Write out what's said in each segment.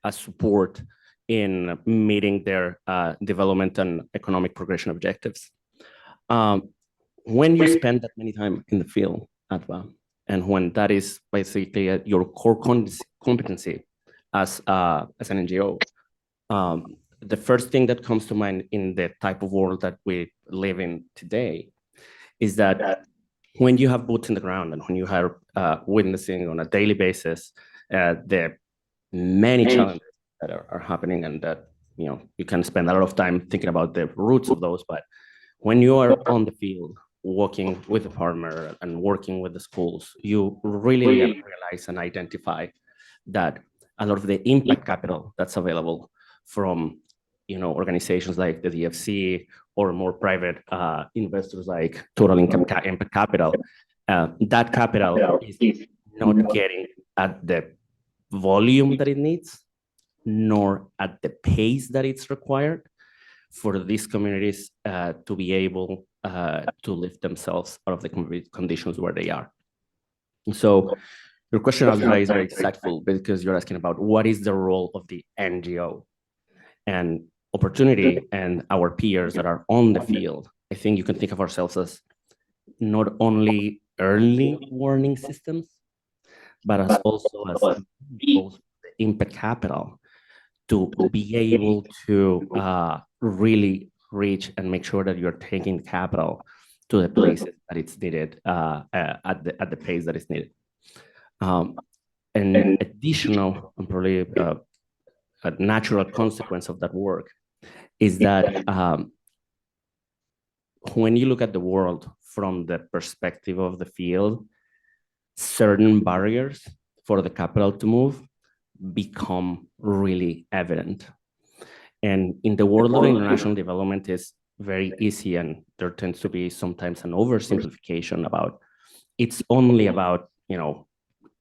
as support in meeting their development and economic progression objectives. When you spend that many time in the field, Adva, and when that is basically your core competency as an NGO, the first thing that comes to mind in the type of world that we live in today is that when you have boots in the ground and when you are witnessing on a daily basis the many challenges that are happening, and that you can spend a lot of time thinking about the roots of those, but when you are on the field working with the farmer and working with the schools, you really realize and identify that a lot of the impact capital that's available from organizations like the DFC or more private investors like Total Impact Capital, that capital is not getting at the volume that it needs, nor at the pace that it's required for these communities to be able to lift themselves out of the conditions where they are. So your question is very insightful, because you're asking about what is the role of the NGO and Opportunity and our peers that are on the field. I think you can think of ourselves as not only early warning systems, but as also as both impact capital to be able to really reach and make sure that you're taking capital to the places that it's needed at the pace that is needed. An additional and probably a natural consequence of that work is that when you look at the world from the perspective of the field, certain barriers for the capital to move become really evident. And in the world of international development, is very easy, and there tends to be sometimes an oversimplification about it's only about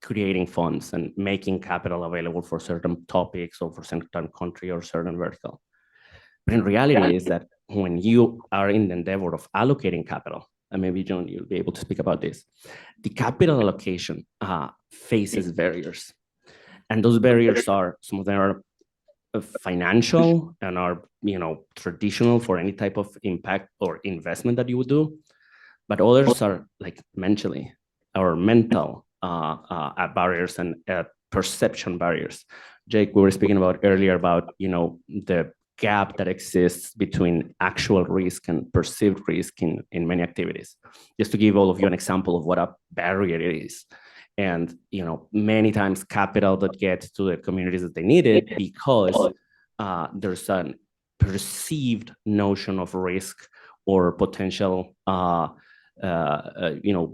creating funds and making capital available for certain topics or for certain country or certain vertical. But in reality is that when you are in the endeavor of allocating capital, and maybe John, you'll be able to speak about this, the capital allocation faces barriers. And those barriers are, some of them are financial and are traditional for any type of impact or investment that you would do. But others are like mentally or mental barriers and perception barriers. Jake, we were speaking about earlier about the gap that exists between actual risk and perceived risk in many activities. Just to give all of you an example of what a barrier it is. And many times capital that gets to the communities that they need it because there's a perceived notion of risk or potential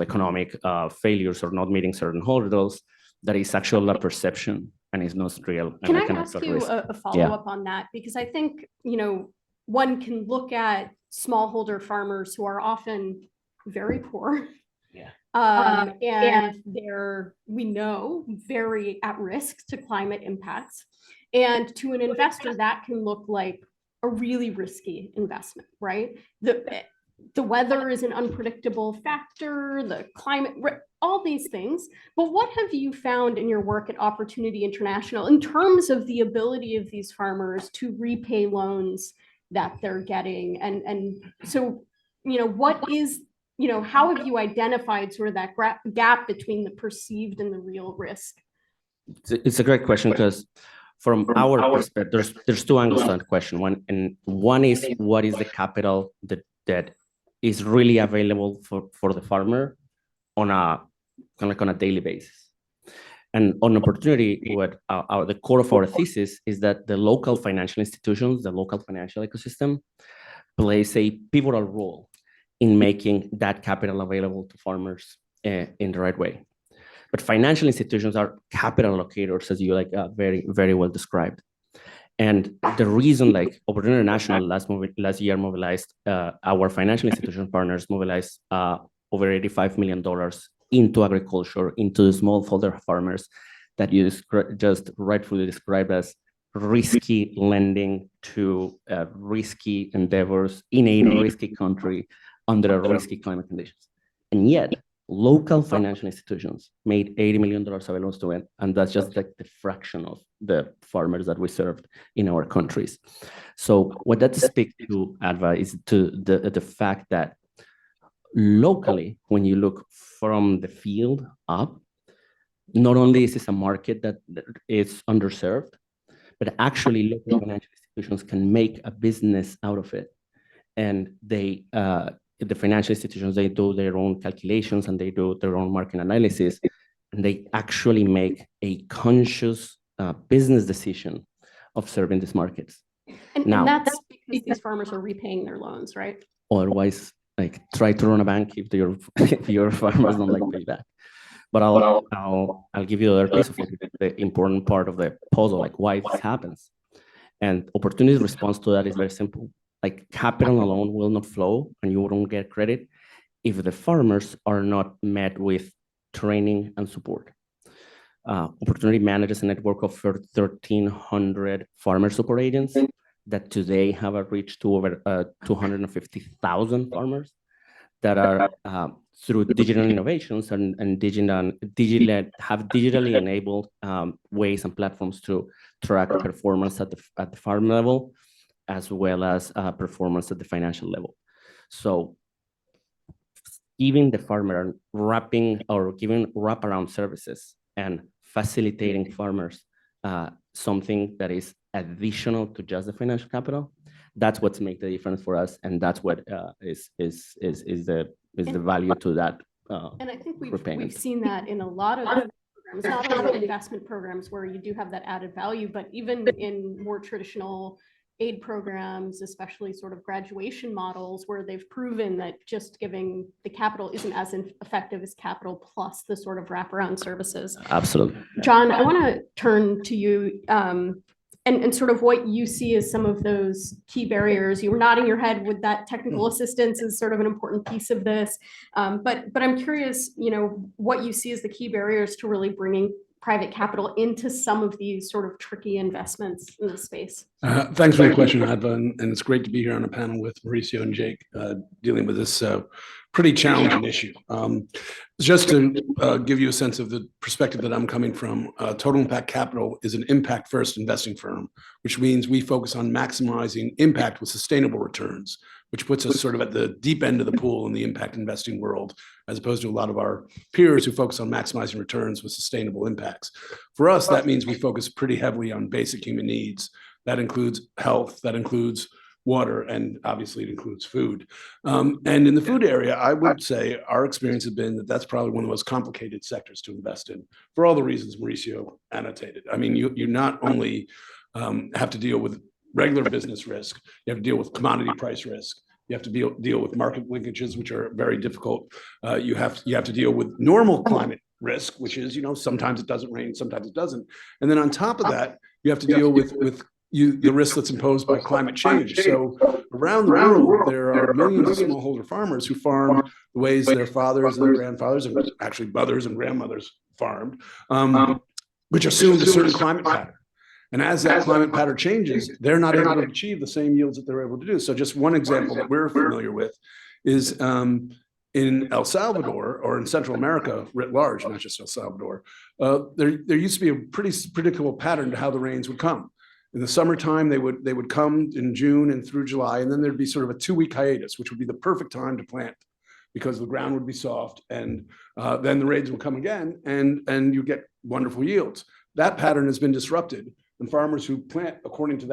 economic failures or not meeting certain hurdles that is actually a perception and is not real. Can I ask you a follow-up on that? Because I think, one can look at smallholder farmers who are often very poor. Yeah. And they're, we know, very at risk to climate impacts. And to an investor, that can look like a really risky investment, right? The weather is an unpredictable factor, the climate, all these things. But what have you found in your work at Opportunity International in terms of the ability of these farmers to repay loans that they're getting? And so, what is, how have you identified sort of that gap between the perceived and the real risk? It's a great question, because from our perspective, there's two angles to that question. One is, what is the capital that is really available for the farmer on a daily basis? And on Opportunity, what the core of our thesis is that the local financial institutions, the local financial ecosystem, plays a pivotal role in making that capital available to farmers in the right way. But financial institutions are capital allocators, as you very, very well described. And the reason, Opportunity International last year mobilized, our financial institution partners mobilized over $85 million into agriculture, into the smallholder farmers that you just rightfully described as risky lending to risky endeavors in a risky country under risky climate conditions. And yet, local financial institutions made $80 million available to it, and that's just like the fraction of the farmers that we served in our countries. So what that speaks to, Adva, is to the fact that locally, when you look from the field up, not only is this a market that is underserved, but actually local financial institutions can make a business out of it. And they, the financial institutions, they do their own calculations and they do their own market analysis, and they actually make a conscious business decision of serving these markets. And that's because these farmers are repaying their loans, right? Otherwise, like, try to run a bank if your farmers don't like payback. But I'll give you the other piece of it, the important part of the puzzle, like why this happens. And opportunity response to that is very simple. Like, capital alone will not flow and you won't get credit if the farmers are not met with training and support. Opportunity manages a network of 1,300 farmer support agents that today have a reach to over 250,000 farmers that are through digital innovations and have digitally enabled ways and platforms to track performance at the farm level, as well as performance at the financial level. So giving the farmer giving wraparound services and facilitating farmers something that is additional to just the financial capital, that's what's make the difference for us, and that's what is the value to that. And I think we've seen that in a lot of programs, not only investment programs where you do have that added value, but even in more traditional aid programs, especially sort of graduation models, where they've proven that just giving the capital isn't as effective as capital plus the sort of wraparound services. Absolutely. John, I want to turn to you and sort of what you see as some of those key barriers. You were nodding your head with that technical assistance is sort of an important piece of this. But I'm curious, what you see as the key barriers to really bringing private capital into some of these sort of tricky investments in the space. Thanks for the question, Adva, and it's great to be here on a panel with Mauricio and Jake dealing with this pretty challenging issue. Just to give you a sense of the perspective that I'm coming from, Total Impact Capital is an impact-first investing firm, which means we focus on maximizing impact with sustainable returns, which puts us sort of at the deep end of the pool in the impact investing world, as opposed to a lot of our peers who focus on maximizing returns with sustainable impacts. For us, that means we focus pretty heavily on basic human needs. That includes health, that includes water, and obviously it includes food. And in the food area, I would say our experience has been that that's probably one of the most complicated sectors to invest in, for all the reasons Mauricio annotated. I mean, you not only have to deal with regular business risk, you have to deal with commodity price risk, you have to deal with market linkages, which are very difficult. You have to deal with normal climate risk, which is, sometimes it doesn't rain, sometimes it doesn't. And then on top of that, you have to deal with the risk that's imposed by climate change. So around the world, there are millions of smallholder farmers who farm the ways their fathers and their grandfathers, and actually mothers and grandmothers farmed, which assumed a certain climate pattern. And as that climate pattern changes, they're not able to achieve the same yields that they're able to do. So just one example that we're familiar with is in El Salvador, or in Central America writ large, not just El Salvador, there used to be a pretty predictable pattern to how the rains would come. In the summertime, they would come in June and through July, and then there'd be sort of a 2-week hiatus, which would be the perfect time to plant because the ground would be soft, and then the rains would come again, and you get wonderful yields. That pattern has been disrupted, and farmers who plant according to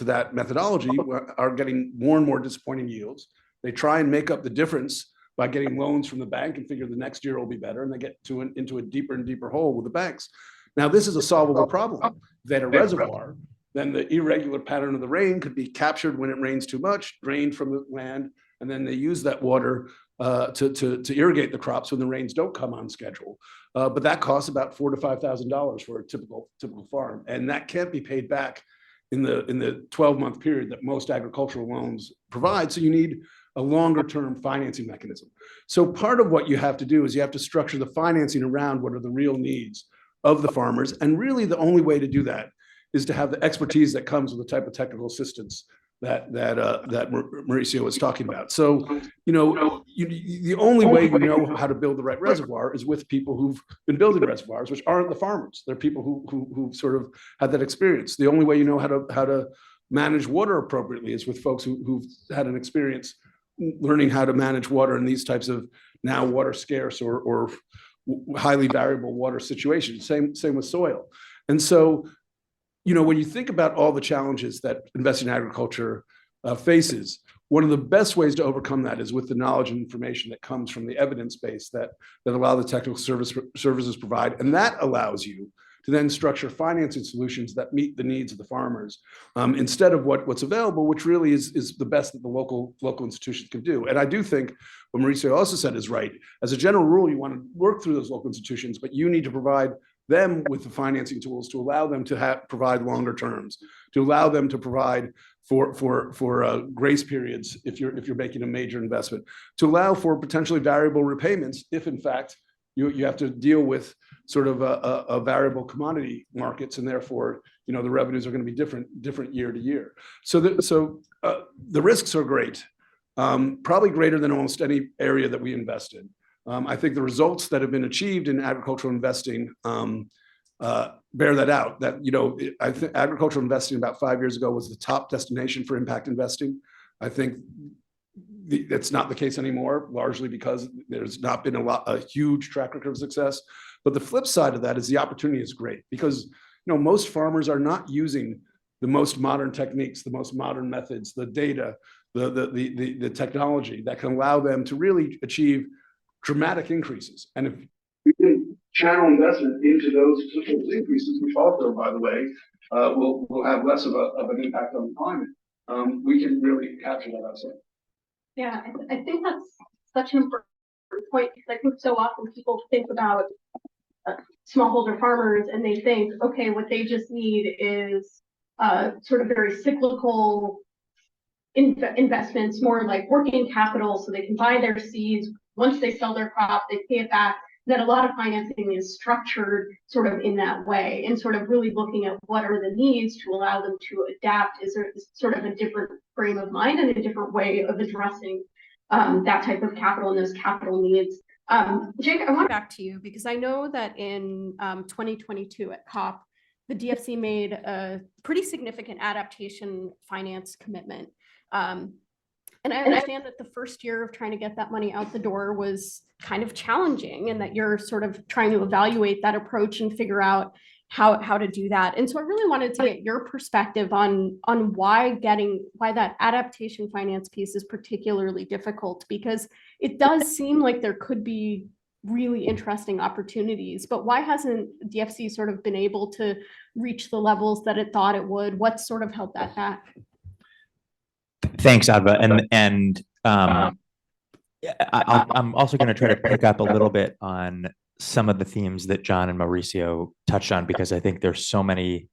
that methodology are getting more and more disappointing yields. They try and make up the difference by getting loans from the bank and figure the next year will be better, and they get into a deeper and deeper hole with the banks. Now, this is a solvable problem. If they had a reservoir, then the irregular pattern of the rain could be captured when it rains too much, drained from the land, and then they use that water to irrigate the crops when the rains don't come on schedule. But that costs about $4,000 to $5,000 for a typical farm, and that can't be paid back in the 12-month period that most agricultural loans provide. So you need a longer-term financing mechanism. So part of what you have to do is you have to structure the financing around what are the real needs of the farmers, and really the only way to do that is to have the expertise that comes with the type of technical assistance that Mauricio was talking about. So, the only way you know how to build the right reservoir is with people who've been building reservoirs, which aren't the farmers. They're people who sort of had that experience. The only way you know how to manage water appropriately is with folks who've had an experience learning how to manage water in these types of now water scarce or highly variable water situations. Same with soil. And so, when you think about all the challenges that investing in agriculture faces, one of the best ways to overcome that is with the knowledge and information that comes from the evidence base that allow the technical services provide. And that allows you to then structure financing solutions that meet the needs of the farmers instead of what's available, which really is the best that the local institutions can do. And I do think what Mauricio also said is right. As a general rule, you want to work through those local institutions, but you need to provide them with the financing tools to allow them to provide longer terms, to allow them to provide for grace periods if you're making a major investment, to allow for potentially variable repayments if in fact you have to deal with sort of a variable commodity markets, and therefore the revenues are going to be different year to year. So the risks are great, probably greater than almost any area that we invest in. I think the results that have been achieved in agricultural investing bear that out. That I think agricultural investing about 5 years ago was the top destination for impact investing. I think that's not the case anymore, largely because there's not been a huge track record of success. But the flip side of that is the opportunity is great because most farmers are not using the most modern techniques, the most modern methods, the data, the technology that can allow them to really achieve dramatic increases. And if we can channel investment into those increases, which also, by the way, will have less of an impact on the climate, we can really capture that upside. Yeah, I think that's such an important point because I think so often people think about smallholder farmers and they think, okay, what they just need is sort of very cyclical investments, more like working capital so they can buy their seeds. Once they sell their crop, they pay it back. That a lot of financing is structured sort of in that way and sort of really looking at what are the needs to allow them to adapt is sort of a different frame of mind and a different way of addressing that type of capital and those capital needs. Jake, I want back to you because I know that in 2022 at COP, the DFC made a pretty significant adaptation finance commitment. And I understand that the first year of trying to get that money out the door was kind of challenging and that you're sort of trying to evaluate that approach and figure out how to do that. And so I really wanted to get your perspective on why that adaptation finance piece is particularly difficult, because it does seem like there could be really interesting opportunities, but why hasn't DFC sort of been able to reach the levels that it thought it would? What sort of held that back? Thanks, Adva. And I'm also going to try to pick up a little bit on some of the themes that John and Mauricio touched on, because I think there's so many.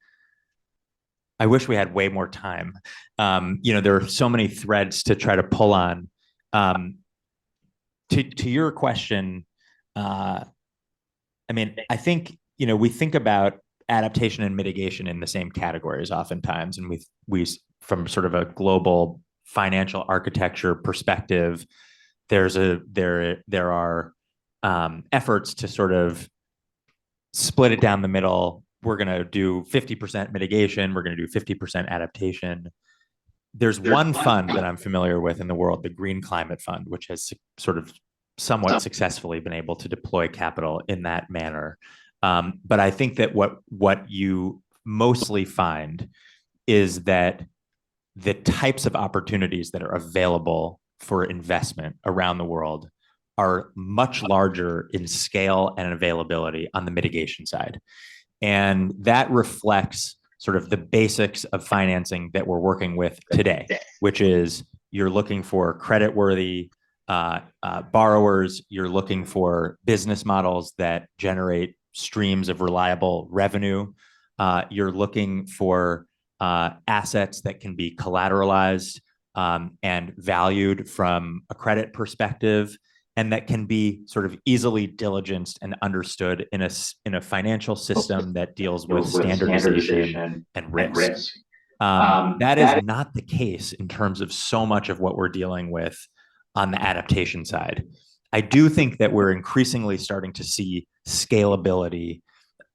I wish we had way more time. There are so many threads to try to pull on. To your question, I think we think about adaptation and mitigation in the same categories oftentimes, and we from sort of a global financial architecture perspective, there are efforts to sort of split it down the middle. We're going to do 50% mitigation. We're going to do 50% adaptation. There's one fund that I'm familiar with in the world, the Green Climate Fund, which has sort of somewhat successfully been able to deploy capital in that manner. But I think that what you mostly find is that the types of opportunities that are available for investment around the world are much larger in scale and availability on the mitigation side. And that reflects sort of the basics of financing that we're working with today, which is you're looking for creditworthy borrowers, you're looking for business models that generate streams of reliable revenue, you're looking for assets that can be collateralized and valued from a credit perspective, and that can be sort of easily diligenced and understood in a financial system that deals with standardization and risk. That is not the case in terms of so much of what we're dealing with on the adaptation side. I do think that we're increasingly starting to see scalability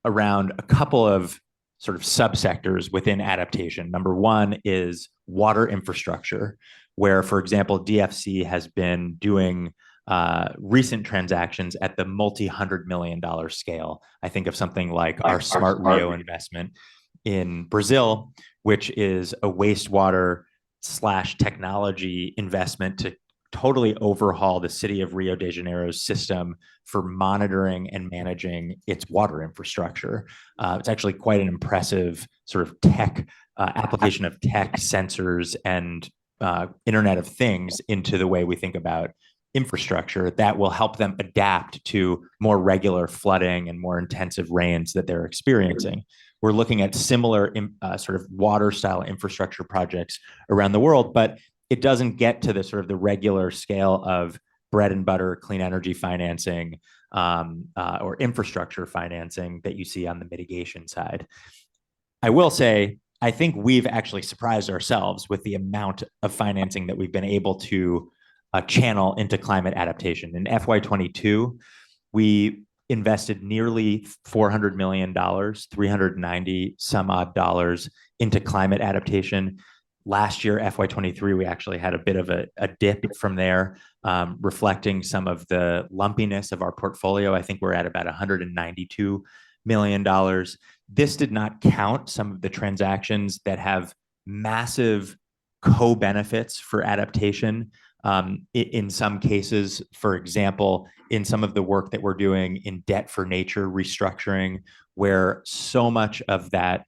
around a couple of sort of subsectors within adaptation. Number one is water infrastructure, where, for example, DFC has been doing recent transactions at the multi-$100 million scale. I think of something like our Smart Rio investment in Brazil, which is a wastewater / technology investment to totally overhaul the city of Rio de Janeiro's system for monitoring and managing its water infrastructure. It's actually quite an impressive sort of tech application of tech sensors and Internet of Things into the way we think about infrastructure that will help them adapt to more regular flooding and more intensive rains that they're experiencing. We're looking at similar sort of water style infrastructure projects around the world, but it doesn't get to the sort of the regular scale of bread and butter clean energy financing or infrastructure financing that you see on the mitigation side. I will say, I think we've actually surprised ourselves with the amount of financing that we've been able to channel into climate adaptation. In FY22, we invested nearly $400 million, 390 some odd dollars into climate adaptation. Last year, FY23, we actually had a bit of a dip from there, reflecting some of the lumpiness of our portfolio. I think we're at about $192 million. This did not count some of the transactions that have massive co-benefits for adaptation. In some cases, for example, in some of the work that we're doing in debt for nature restructuring, where so much of that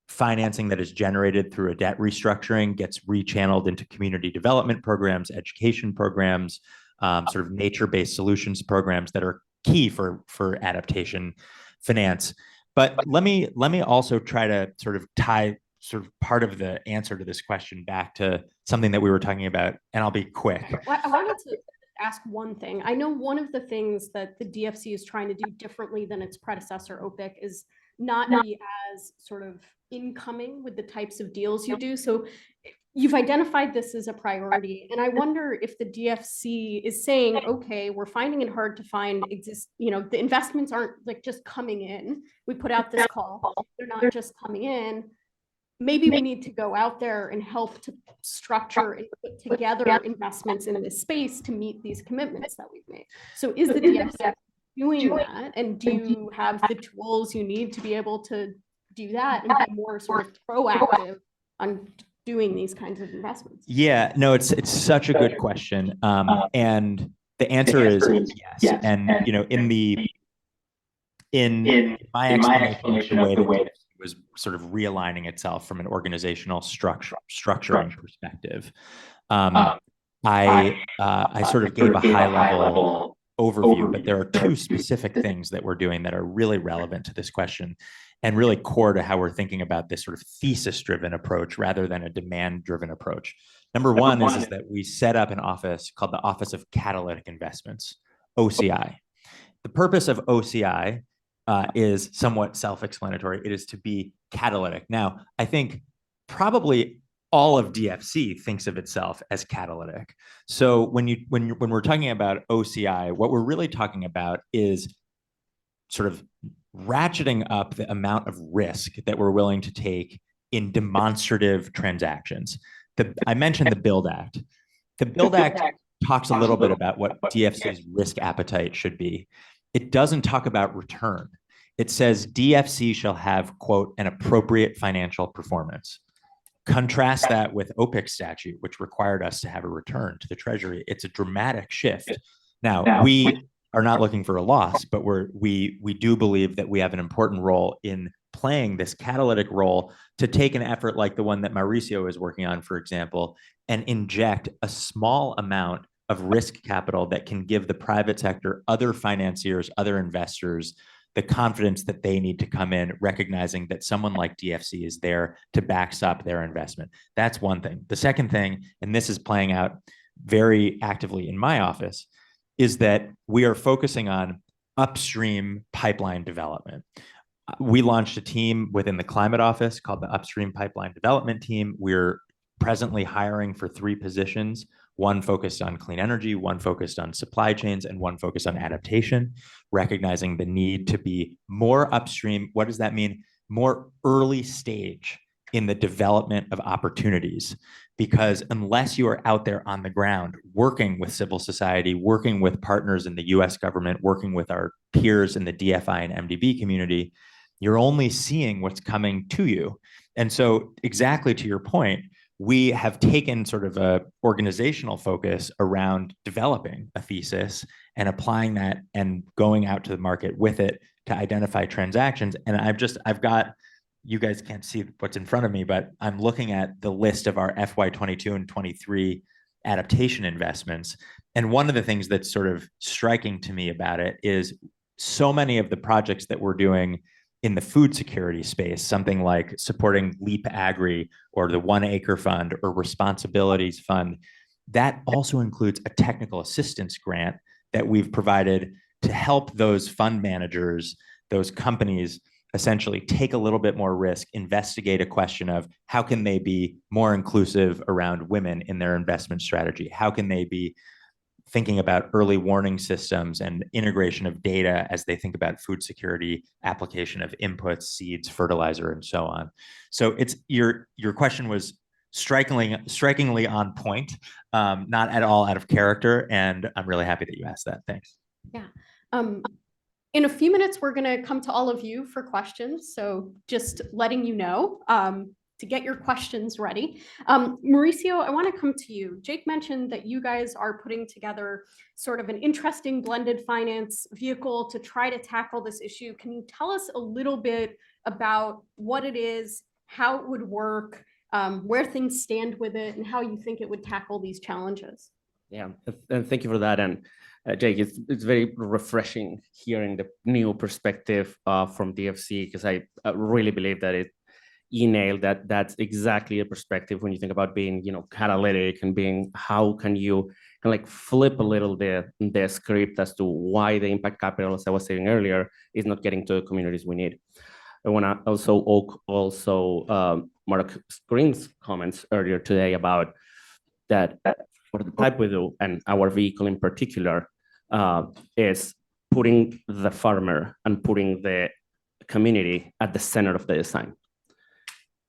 financing that is generated through a debt restructuring gets rechanneled into community development programs, education programs, sort of nature-based solutions programs that are key for adaptation finance. But let me also try to sort of tie sort of part of the answer to this question back to something that we were talking about, and I'll be quick. I wanted to ask one thing. I know one of the things that the DFC is trying to do differently than its predecessor, OPIC, is not be as sort of incoming with the types of deals you do. So you've identified this as a priority. And I wonder if the DFC is saying, okay, we're finding it hard to find the investments aren't like just coming in. We put out this call, they're not just coming in. Maybe we need to go out there and help to structure and put together investments in this space to meet these commitments that we've made. So is the DFC doing that? And do you have the tools you need to be able to do that and be more sort of proactive on doing these kinds of investments? Yeah, no, it's such a good question. And the answer is yes. And, you know, in my explanation, the way that was sort of realigning itself from an organizational structuring perspective. I sort of gave a high level overview, but there are two specific things that we're doing that are really relevant to this question and really core to how we're thinking about this sort of thesis-driven approach rather than a demand-driven approach. Number one is that we set up an office called the Office of Catalytic Investments, OCI. The purpose of OCI is somewhat self-explanatory. It is to be catalytic. Now, I think probably all of DFC thinks of itself as catalytic. So when we're talking about OCI, what we're really talking about is sort of ratcheting up the amount of risk that we're willing to take in demonstrative transactions. I mentioned the Build Act. The Build Act talks a little bit about what DFC's risk appetite should be. It doesn't talk about return. It says DFC shall have, quote, an appropriate financial performance. Contrast that with OPIC statute, which required us to have a return to the Treasury. It's a dramatic shift. Now, we are not looking for a loss, but we do believe that we have an important role in playing this catalytic role to take an effort like the one that Mauricio is working on, for example, and inject a small amount of risk capital that can give the private sector, other financiers, other investors, the confidence that they need to come in, recognizing that someone like DFC is there to backstop their investment. That's one thing. The second thing, and this is playing out very actively in my office, is that we are focusing on upstream pipeline development. we launched a team within the climate office called the Upstream Pipeline Development Team. We're presently hiring for 3 positions, one focused on clean energy, one focused on supply chains, and one focused on adaptation, recognizing the need to be more upstream. What does that mean? More early stage in the development of opportunities. Because unless you are out there on the ground, working with civil society, working with partners in the US government, working with our peers in the DFI and MDB community, you're only seeing what's coming to you. And so exactly to your point, we have taken sort of a organizational focus around developing a thesis and applying that and going out to the market with it to identify transactions. And I've got, you guys can't see what's in front of me, but I'm looking at the list of our FY22 and 23 adaptation investments. And one of the things that's sort of striking to me about it is so many of the projects that we're doing in the food security space, something like supporting LEAP Agri or the 1 Acre Fund or Responsibilities Fund, that also includes a technical assistance grant that we've provided to help those fund managers, those companies, essentially take a little bit more risk, investigate a question of how can they be more inclusive around women in their investment strategy? How can they be thinking about early warning systems and integration of data as they think about food security, application of inputs, seeds, fertilizer, and so on. So it's your question was strikingly on point, not at all out of character, and I'm really happy that you asked that. Thanks. Yeah. In a few minutes, we're going to come to all of you for questions. So just letting you know to get your questions ready. Mauricio, I want to come to you. Jake mentioned that you guys are putting together sort of an interesting blended finance vehicle to try to tackle this issue. Can you tell us a little bit about what it is, how it would work, where things stand with it, and how you think it would tackle these challenges? Yeah, and thank you for that. And Jake, it's very refreshing hearing the new perspective from DFC, because I really believe that you nailed that. That's exactly a perspective when you think about being, catalytic and being, how can you kind of like flip a little the script as to why the impact capital, as I was saying earlier, is not getting to the communities we need. I want to also Mark Green's comments earlier today about that. For the type we do, and our vehicle in particular, is putting the farmer and putting the community at the center of the design.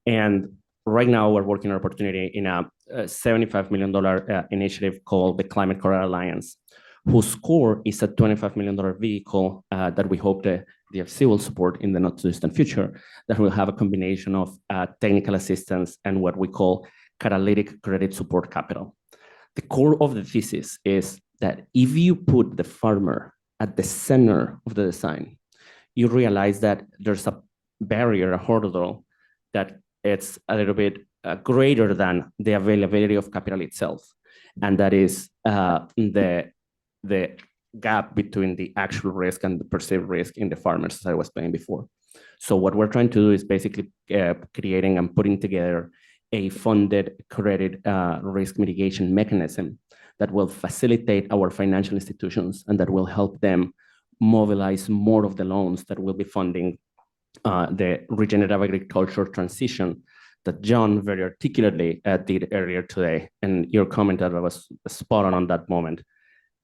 And right now we're working on an opportunity in a $75 million initiative called the Climate Corridor Alliance, whose core is a $25 million vehicle that we hope the DFC will support in the not too distant future, that will have a combination of technical assistance and what we call catalytic credit support capital. The core of the thesis is that if you put the farmer at the center of the design, you realize that there's a barrier, a hurdle, that it's a little bit greater than the availability of capital itself. And that is the gap between the actual risk and the perceived risk in the farmers, as I was saying before. So what we're trying to do is basically creating and putting together a funded credit risk mitigation mechanism that will facilitate our financial institutions and that will help them mobilize more of the loans that will be funding the regenerative agriculture transition that John very articulately did earlier today. And your comment that was spot on that moment,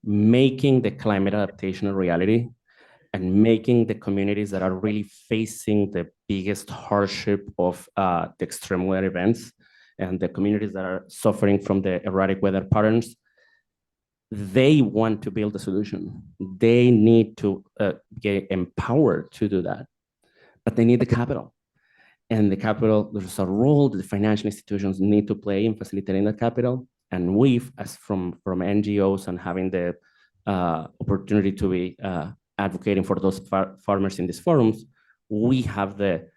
making the climate adaptation a reality and making the communities that are really facing the biggest hardship of the extreme weather events and the communities that are suffering from the erratic weather patterns, they want to build a solution. They need to get empowered to do that, but they need the capital. And the capital, there's a role that the financial institutions need to play in facilitating that capital. And we've, as from NGOs and having the opportunity to be advocating for those farmers in these forums, we have the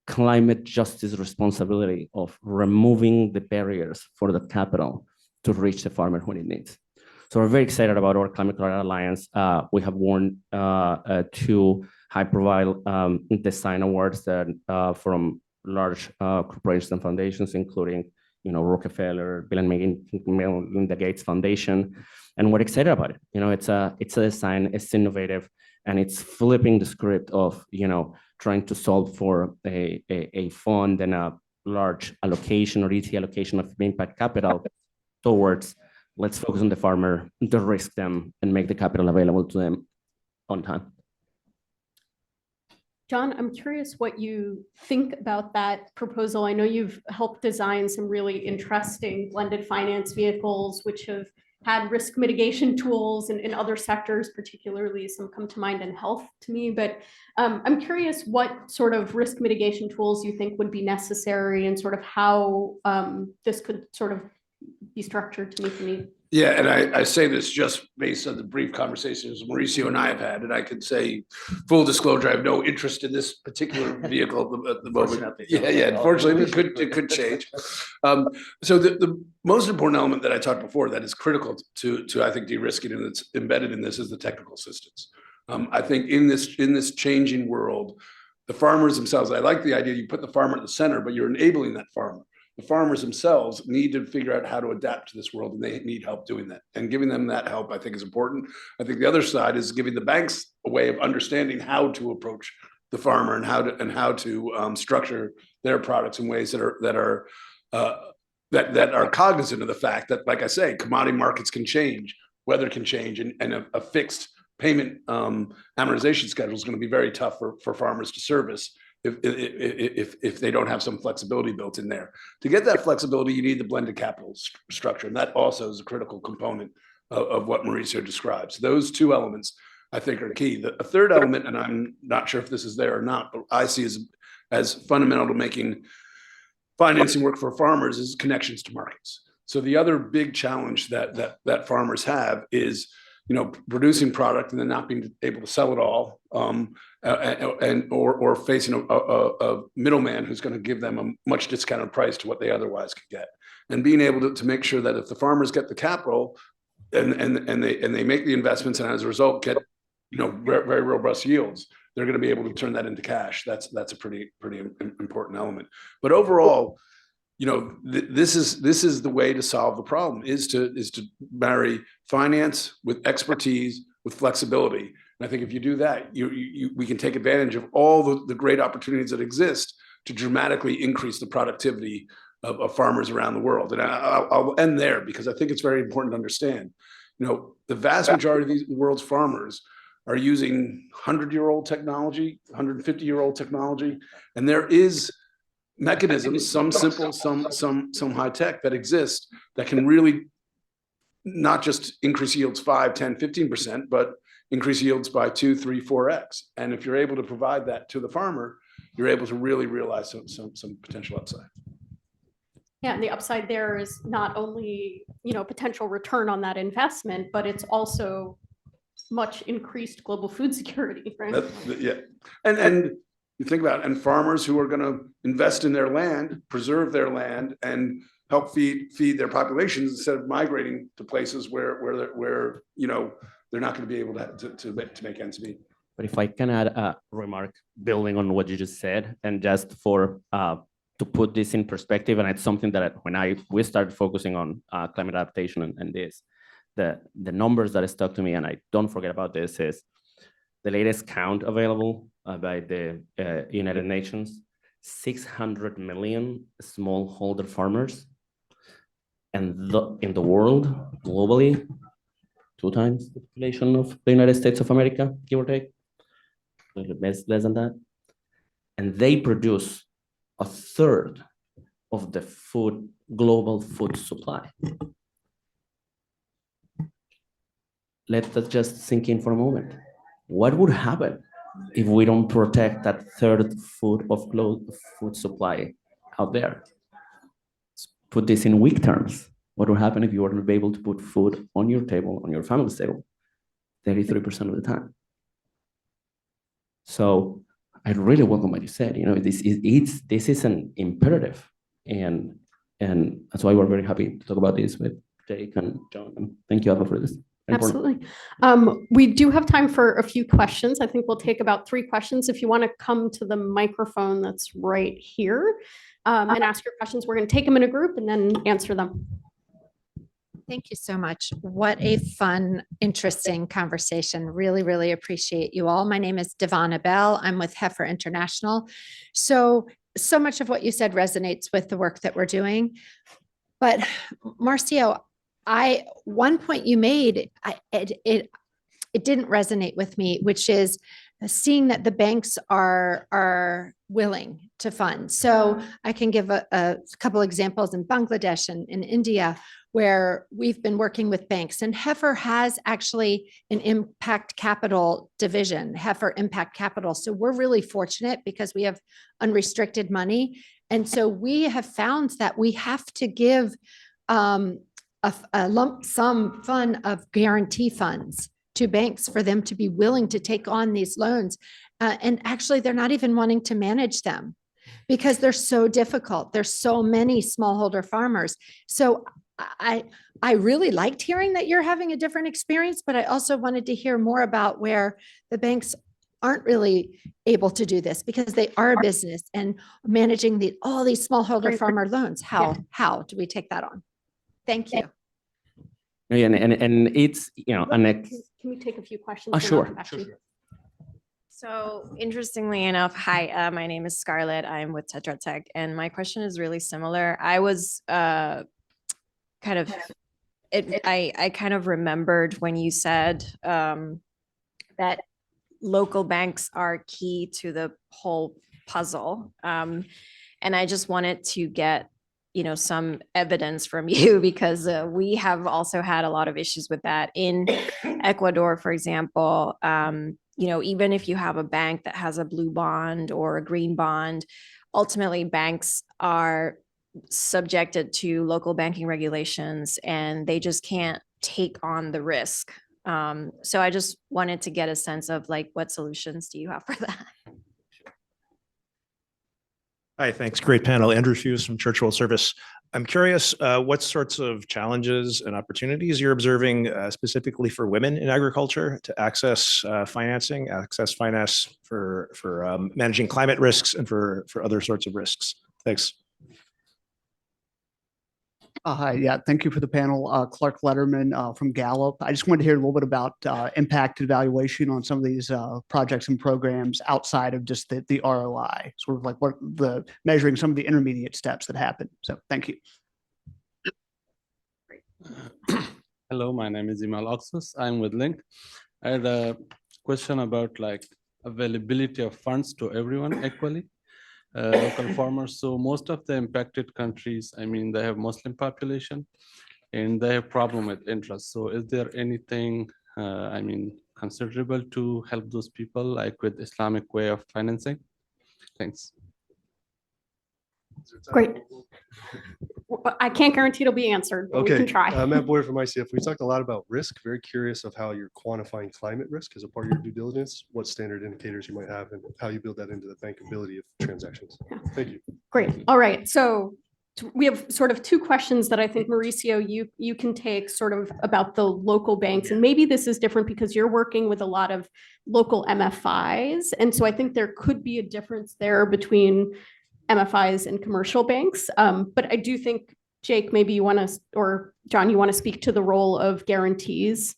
climate justice responsibility of removing the barriers for the capital to reach the farmer when it needs. So we're very excited about our Climate Corridor Alliance. We have won 2 high-profile design awards that from large corporations and foundations, including Rockefeller, Bill and Melinda Gates Foundation, and we're excited about it. It's a design, it's innovative, and it's flipping the script of, you know, trying to solve for a fund and a large allocation or ET allocation of impact capital towards, let's focus on the farmer, de-risk them, and make the capital available to them on time. John, I'm curious what you think about that proposal. I know you've helped design some really interesting blended finance vehicles, which have had risk mitigation tools in other sectors, particularly some come to mind in health to me. But I'm curious what sort of risk mitigation tools you think would be necessary and sort of how this could sort of be structured to meet the need. Yeah, and I say this just based on the brief conversations Mauricio and I have had, and I can say, full disclosure, I have no interest in this particular vehicle at the moment. Yeah, unfortunately, it could change. So the most important element that I talked before that is critical to I think de-risking, and it's embedded in this, is the technical assistance. I think in this changing world, the farmers themselves, I like the idea you put the farmer at the center, but you're enabling that farmer. The farmers themselves need to figure out how to adapt to this world, and they need help doing that. And giving them that help, I think, is important. I think the other side is giving the banks a way of understanding how to approach the farmer and how to structure their products in ways that are cognizant of the fact that, like I say, commodity markets can change, weather can change, and a fixed payment amortization schedule is going to be very tough for farmers to service if they don't have some flexibility built in there. To get that flexibility, you need the blended capital structure, and that also is a critical component of what Mauricio describes. Those two elements, I think, are key. A third element, and I'm not sure if this is there or not, but I see as fundamental to making financing work for farmers is connections to markets. So the other big challenge that farmers have is, you know, producing product and then not being able to sell it all, or facing a middleman who's going to give them a much discounted price to what they otherwise could get. And being able to make sure that if the farmers get the capital and they make the investments and as a result get, you know, very robust yields, they're going to be able to turn that into cash. That's a pretty important element. But overall, you know, this is the way to solve the problem, is to marry finance with expertise, with flexibility. And I think if you do that, we can take advantage of all the great opportunities that exist to dramatically increase the productivity of farmers around the world. And I'll end there because I think it's very important to understand, you know, the vast majority of these world's farmers are using 100-year-old technology, 150-year-old technology, and there is mechanisms, some simple, some high tech, that exist that can really not just increase yields 5, 10, 15%, but increase yields by 2, 3, 4x. And if you're able to provide that to the farmer, you're able to really realize some potential upside. Yeah, and the upside there is not only, you know, potential return on that investment, but it's also much increased global food security, right? Yeah, and you think about it, and farmers who are going to invest in their land, preserve their land, and help feed their populations instead of migrating to places where you know, they're not going to be able to make ends meet. But if I can add a remark building on what you just said, and just for to put this in perspective, and it's something that when we started focusing on climate adaptation and this, the numbers that stuck to me, and I don't forget about this, is the latest count available by the United Nations, 600 million smallholder farmers, and in the world, globally, 2 times the population of the United States of America, give or take, less than that. And they produce 1/3 of the global food supply. Let that just sink in for a moment. What would happen if we don't protect that 1/3 of food supply out there? Let's put this in weak terms. What would happen if you weren't able to put food on your table, on your family's table, 33% of the time? So I really welcome what you said. You know, this is an imperative, and that's why we're very happy to talk about this with Jake and John. And thank you, Alpha, for this. Absolutely. We do have time for a few questions. I think we'll take about 3 questions. If you want to come to the microphone that's right here and ask your questions, we're going to take them in a group and then answer them. Thank you so much. What a fun, interesting conversation. Really, really appreciate you all. My name is Devana Bell. I'm with Heifer International. So much of what you said resonates with the work that we're doing. But Marcio, one point you made, it didn't resonate with me, which is seeing that the banks are willing to fund. So I can give a couple examples in Bangladesh and in India, where we've been working with banks, and Heifer has actually an impact capital division, Heifer Impact Capital. So we're really fortunate because we have unrestricted money. And so we have found that we have to give a lump sum fund of guarantee funds to banks for them to be willing to take on these loans. And actually, they're not even wanting to manage them because they're so difficult. There's so many smallholder farmers. So I really liked hearing that you're having a different experience, but I also wanted to hear more about where the banks aren't really able to do this because they are a business and managing all these smallholder farmer loans. How do we take that on? Thank you. Yeah, and it's, Can we take a few questions? Sure. So interestingly enough, hi, my name is Scarlett. I'm with Tetra Tech, and my question is really similar. I was I kind of remembered when you said that local banks are key to the whole puzzle. And I just wanted to get, some evidence from you because we have also had a lot of issues with that in Ecuador, for example. Even if you have a bank that has a blue bond or a green bond, ultimately banks are subjected to local banking regulations and they just can't take on the risk. So I just wanted to get a sense of what solutions do you have for that? Hi, thanks. Great panel. Andrew Hughes from Church World Service. I'm curious what sorts of challenges and opportunities you're observing specifically for women in agriculture to access finance for managing climate risks and for other sorts of risks. Thanks. Hi, yeah, thank you for the panel. Clark Letterman from Gallup. I just wanted to hear a little bit about impact evaluation on some of these projects and programs outside of just the ROI, sort of like what the measuring some of the intermediate steps that happen. So thank you. Hello, my name is Imal Oxus. I'm with Link. I had a question about availability of funds to everyone equally. Local farmers. So most of the impacted countries, they have Muslim population and they have problem with interest. So is there anything, considerable to help those people like with Islamic way of financing? Thanks. Great. I can't guarantee it'll be answered, but we can try. Matt Boyer from ICF. We talked a lot about risk. Very curious of how you're quantifying climate risk as a part of your due diligence, what standard indicators you might have, and how you build that into the bankability of transactions. Thank you. Great. All right. So we have sort of two questions that I think, Mauricio, you can take sort of about the local banks. And maybe this is different because you're working with a lot of local MFIs. And so I think there could be a difference there between MFIs and commercial banks. But I do think, Jake, maybe you want to, or John, you want to speak to the role of guarantees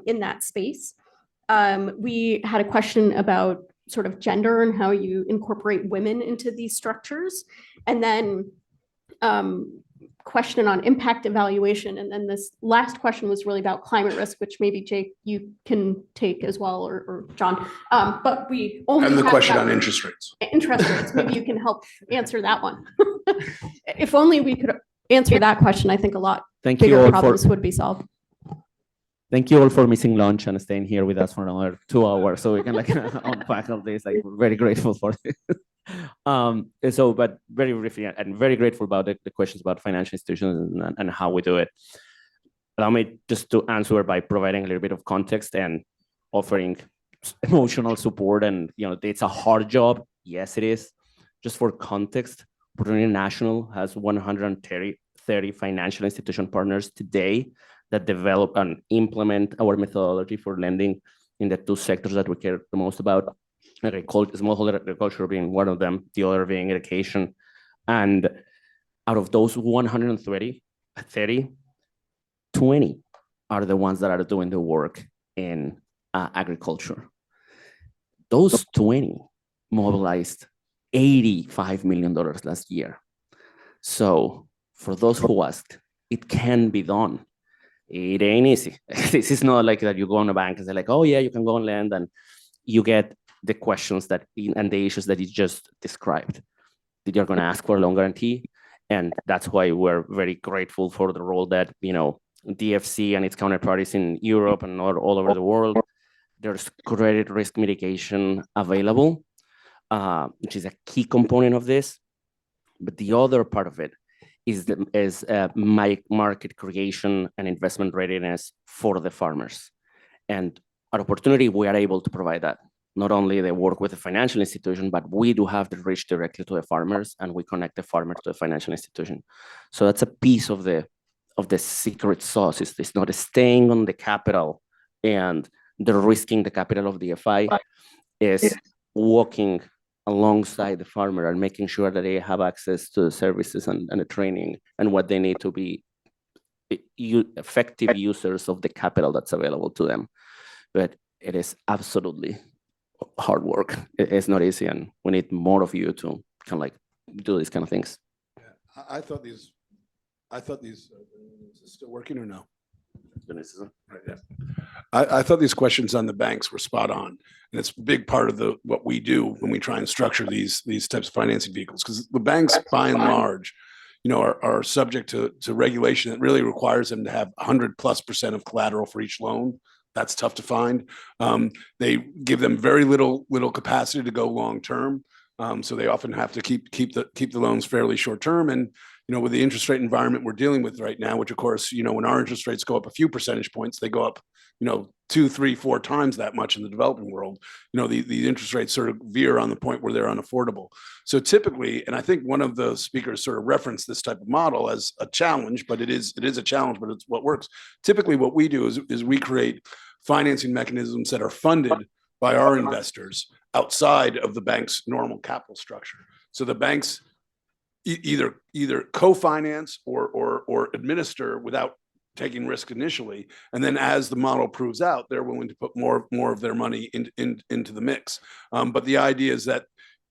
in that space. We had a question about sort of gender and how you incorporate women into these structures. And then question on impact evaluation. And then this last question was really about climate risk, which maybe Jake, you can take as well, or John. But we only And the have question about on interest rates. Interest rates, maybe you can help answer that one. If only we could answer that question, I think a lot bigger problems would be solved. Thank you all for missing lunch and staying here with us for another 2 hours so we can unpack all this. We're very grateful for this. But very briefly, and very grateful about the questions about financial institutions and how we do it. Allow me just to answer by providing a little bit of context and offering emotional support. And it's a hard job. Yes, it is. Just for context, Opportunity National has 130 financial institution partners today that develop and implement our methodology for lending in the two sectors that we care the most about. Smallholder agriculture being one of them, the other being education. And out of those 130, 20 are the ones that are doing the work in agriculture. Those 20 mobilized $85 million last year. So for those who asked, it can be done. It ain't easy. This is not like that you go on a bank and say like, oh yeah, you can go and lend, and you get the questions that and the issues that you just described. That you're going to ask for a loan guarantee. And that's why we're very grateful for the role that, DFC and its counterparties in Europe and all over the world, there's credit risk mitigation available, which is a key component of this. But the other part of it is market creation and investment readiness for the farmers. And at Opportunity, we are able to provide that. Not only they work with the financial institution, but we do have the reach directly to the farmers, and we connect the farmer to the financial institution. So that's a piece of the secret sauce. It's not staying on the capital and the risking the capital of the FI, is walking alongside the farmer and making sure that they have access to the services and the training and what they need to be effective users of the capital that's available to them. But it is absolutely hard work. It's not easy, and we need more of you to kind of like do these kind of things. Yeah, I thought these, is it still working or no? Right, yeah. I thought these questions on the banks were spot on, and it's a big part of what we do when we try and structure these types of financing vehicles, because the banks, by and large, are subject to regulation that really requires them to have 100+% of collateral for each loan. That's tough to find. They give them very little capacity to go long term, so they often have to keep the loans fairly short term. And with the interest rate environment we're dealing with right now, which of course, when our interest rates go up a few percentage points, they go up 2, 3, 4 times that much in the developing world. The interest rates sort of veer on the point where they're unaffordable. So typically, and I think one of the speakers sort of referenced this type of model as a challenge, but it is a challenge, but it's what works. Typically what we do is we create financing mechanisms that are funded by our investors outside of the bank's normal capital structure. So the banks either co-finance or administer without taking risk initially, and then as the model proves out, they're willing to put more of their money into the mix. But the idea is that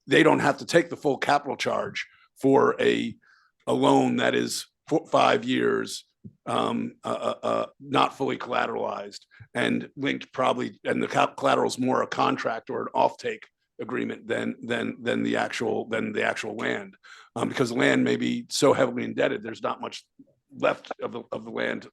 they don't have to take the full capital charge for a loan that is 5 years, not fully collateralized, and linked probably, and the collateral is more a contract or an offtake agreement than the actual land, because land may be so heavily indebted, there's not much left of the land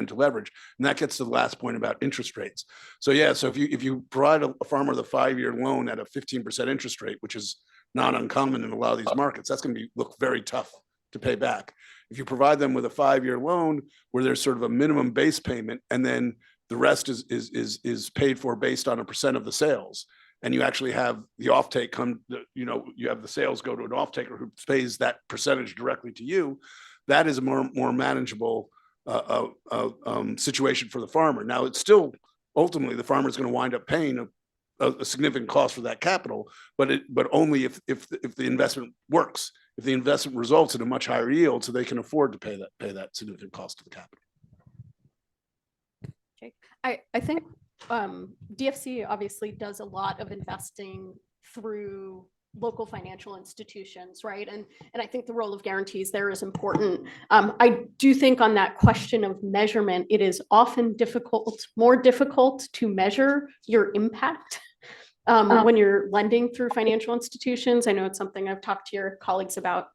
to leverage. And that gets to the last point about interest rates. So yeah, so if you provide a farmer with a 5-year loan at a 15% interest rate, which is not uncommon in a lot of these markets, that's going to look very tough to pay back. If you provide them with a 5-year loan where there's sort of a minimum base payment, and then the rest is paid for based on a percent of the sales, and you actually have the offtake you have the sales go to an offtaker who pays that percentage directly to you, that is a more manageable situation for the farmer. Now, it's still ultimately the farmer is going to wind up paying a significant cost for that capital, but only if the investment works, if the investment results in a much higher yield, so they can afford to pay that significant cost of the capital. I think DFC obviously does a lot of investing through local financial institutions, right? And I think the role of guarantees there is important. I do think on that question of measurement, it is often more difficult to measure your impact when you're lending through financial institutions. I know it's something I've talked to your colleagues about.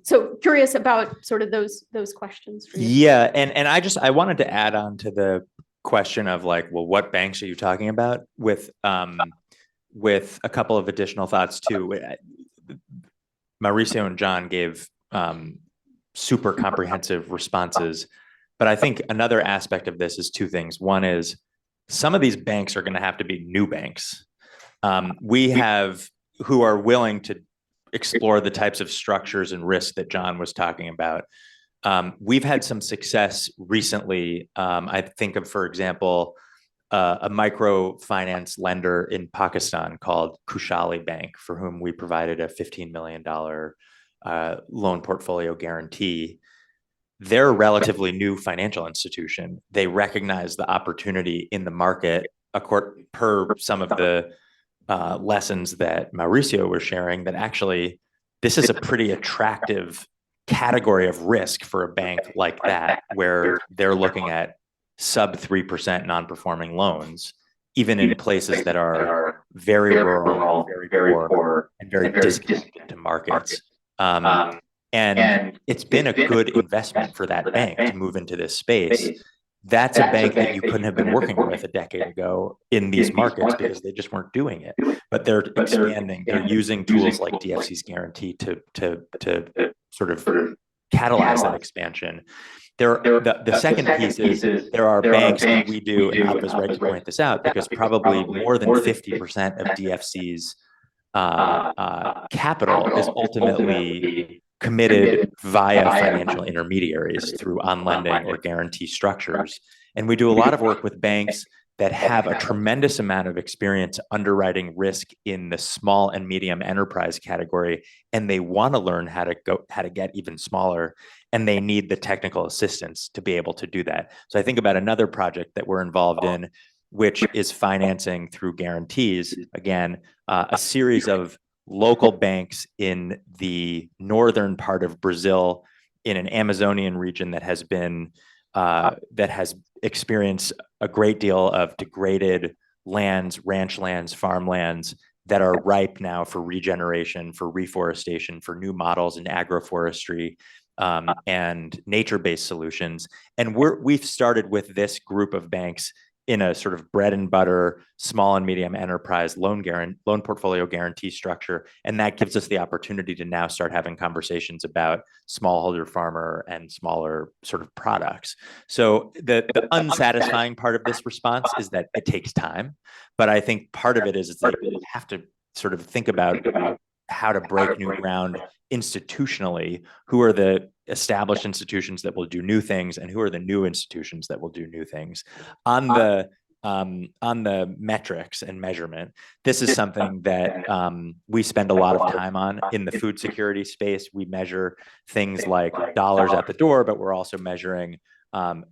So curious about sort of those questions for you. Yeah, and I wanted to add on to the question of like, well, what banks are you talking about with a couple of additional thoughts too. Mauricio and John gave super comprehensive responses, but I think another aspect of this is two things. One is some of these banks are going to have to be new banks. We have who are willing to explore the types of structures and risks that John was talking about. We've had some success recently. I think of, for example, a microfinance lender in Pakistan called Kushali Bank, for whom we provided a $15 million loan portfolio guarantee. they're a relatively new financial institution. They recognize the opportunity in the market per some of the lessons that Mauricio was sharing, that actually this is a pretty attractive category of risk for a bank like that, where they're looking at sub 3% non-performing loans, even in places that are very rural, very poor, and very disconnected to markets. And it's been a good investment for that bank to move into this space. That's a bank that you couldn't have been working with a decade ago in these markets because they just weren't doing it. But they're expanding. They're using tools like DFC's guarantee to sort of catalyze that expansion. The second piece is there are banks, and we do, and Adva's right to point this out, because probably more than 50% of DFC's capital is ultimately committed via financial intermediaries through on-lending or guarantee structures. And we do a lot of work with banks that have a tremendous amount of experience underwriting risk in the small and medium enterprise category, and they want to learn how to get even smaller, and they need the technical assistance to be able to do that. So I think about another project that we're involved in, which is financing through guarantees. Again, a series of local banks in the northern part of Brazil, in an Amazonian region that has experienced a great deal of degraded lands, ranch lands, farmlands that are ripe now for regeneration, for reforestation, for new models in agroforestry and nature-based solutions. And we've started with this group of banks in a sort of bread and butter, small and medium enterprise loan portfolio guarantee structure. And that gives us the opportunity to now start having conversations about smallholder farmer and smaller sort of products. So the unsatisfying part of this response is that it takes time. But I think part of it is that you have to sort of think about how to break new ground institutionally. Who are the established institutions that will do new things, and who are the new institutions that will do new things? On the metrics and measurement, this is something that we spend a lot of time on in the food security space. We measure things like dollars at the door, but we're also measuring how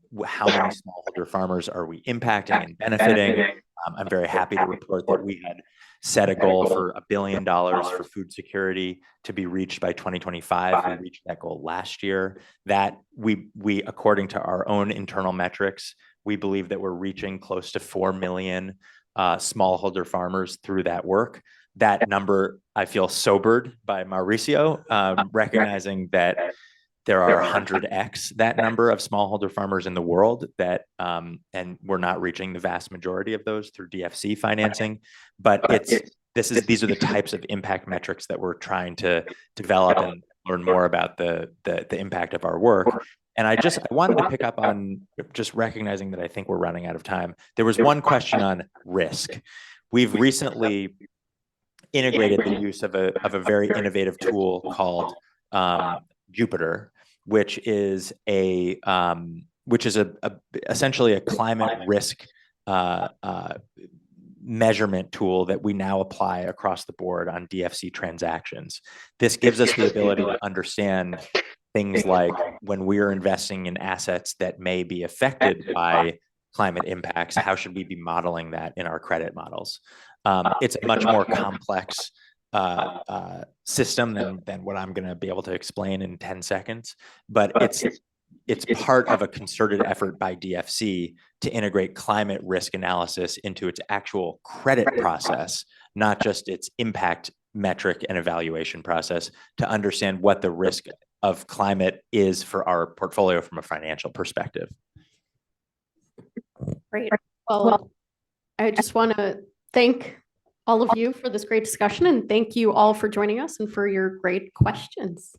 many smallholder farmers are we impacting and benefiting. I'm very happy to report that we had set a goal for $1 billion for food security to be reached by 2025. We reached that goal last year. That we according to our own internal metrics, we believe that we're reaching close to 4 million smallholder farmers through that work. That number, I feel sobered by Mauricio, recognizing that there are 100x that number of smallholder farmers in the world that, and we're not reaching the vast majority of those through DFC financing. But these are the types of impact metrics that we're trying to develop and learn more about the impact of our work. And I wanted to pick up on just recognizing that I think we're running out of time. There was one question on risk. We've recently integrated the use of a very innovative tool called Jupiter, which is essentially a climate risk measurement tool that we now apply across the board on DFC transactions. This gives us the ability to understand things like when we are investing in assets that may be affected by climate impacts, how should we be modeling that in our credit models? It's a much more complex system than what I'm going to be able to explain in 10 seconds, but it's part of a concerted effort by DFC to integrate climate risk analysis into its actual credit process, not just its impact metric and evaluation process, to understand what the risk of climate is for our portfolio from a financial perspective. Great. Well, I just want to thank all of you for this great discussion, and thank you all for joining us and for your great questions.